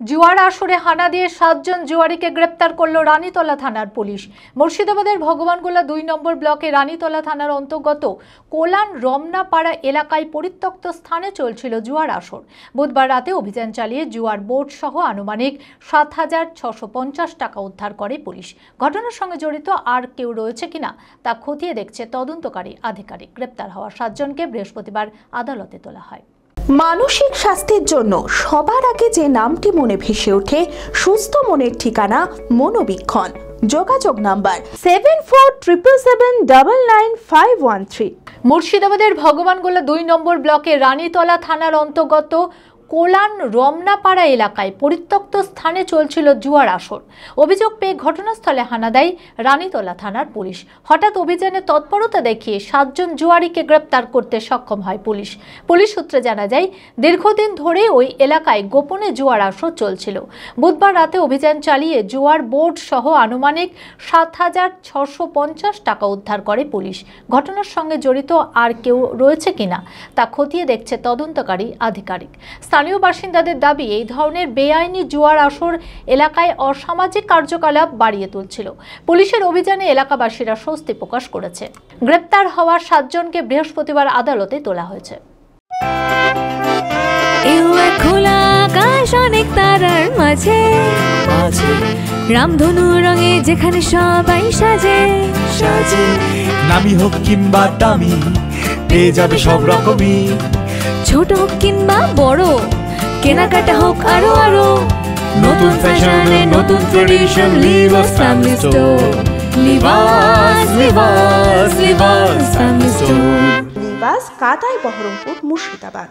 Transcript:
জুয়ার আসরে হানা দিয়ে 7 জন জুয়ারিকে গ্রেপ্তার করল রানীতলা থানার পুলিশ। মুর্শিদাবাদের ভগবানগোলা 2 নম্বর ব্লকে রানীতলা থানার অন্তর্গত কোলান রমনাপাড়া এলাকায় পরিত্যক্ত স্থানে চলছিল জুয়ার আসর। বুধবার রাতে অভিযান চালিয়ে জুয়ার বোর্ড সহ আনুমানিক 7,650 টাকা উদ্ধার করে পুলিশ। ঘটনার সঙ্গে জড়িত আর কেউ রয়েছে কিনা তা খতিয়ে দেখছে তদন্তকারী আধিকারিক। গ্রেপ্তার হওয়া 7 জনকে বৃহস্পতিবার আদালতে তোলা হয়। মানসিক স্বাস্থ্যের জন্য সবার আগে যে নামটি মনে ভেসে ওঠে সুস্থ মনের ঠিকানা মনোবীক্ষণ। যোগাযোগ নাম্বার 7477799513। মুর্শিদাবাদের ভগবানগোলা 2 নম্বর ব্লকে রানীতলা থানার অন্তর্গত কোলান রমনাপাড়া এলাকায় পরিত্যক্ত স্থানে চলছিল জুয়ার আসর। অভিযোগ পেয়ে ঘটনাস্থলে হানা দেয় রানীতলা থানার পুলিশ। হঠাৎ অভিযানে তৎপরতা দেখিয়ে 7 জন জুয়ারিকে গ্রেপ্তার করতে সক্ষম হয় পুলিশ। পুলিশ সূত্রে জানা যায়, দীর্ঘদিন ধরে ওই এলাকায় গোপনে জুয়ার আসর চলছিল। বুধবার রাতে অভিযান চালিয়ে জুয়ার বোর্ড সহ আনুমানিক 7,650 টাকা উদ্ধার করে পুলিশ। ঘটনার সঙ্গে জড়িত আর কেউ রয়েছে কিনা তা খতিয়ে দেখছে তদন্তকারী আধিকারিক। স্থানীয় বাসিন্দাদের দাবি, এই ধরনের বেআইনি জুয়ার আসর এলাকায় অসামাজিক কার্যকলাপ বাড়িয়ে তুলছিল। পুলিশের অভিযানে এলাকাবাসীরা স্বস্তি প্রকাশ করেছে। গ্রেপ্তার হওয়া 7 জনকে বৃহস্পতিবার আদালতে তোলা হয়েছে। অনেক তারার মাঝে রামধনু রঙে যেখানে সবাই সাজে সাজে, নামি হোক কিংবা দামি পেয়ে যাবে সব রকমই, ছোট হোক কিংবা বড় কেনাকাটা হোক আরো আরো, নতুন ফ্যাশনে নতুন tradition, Livas family store, Livas Livas Livas family store, Livas কাতাই বহরমপুর মুর্শিদাবাদ।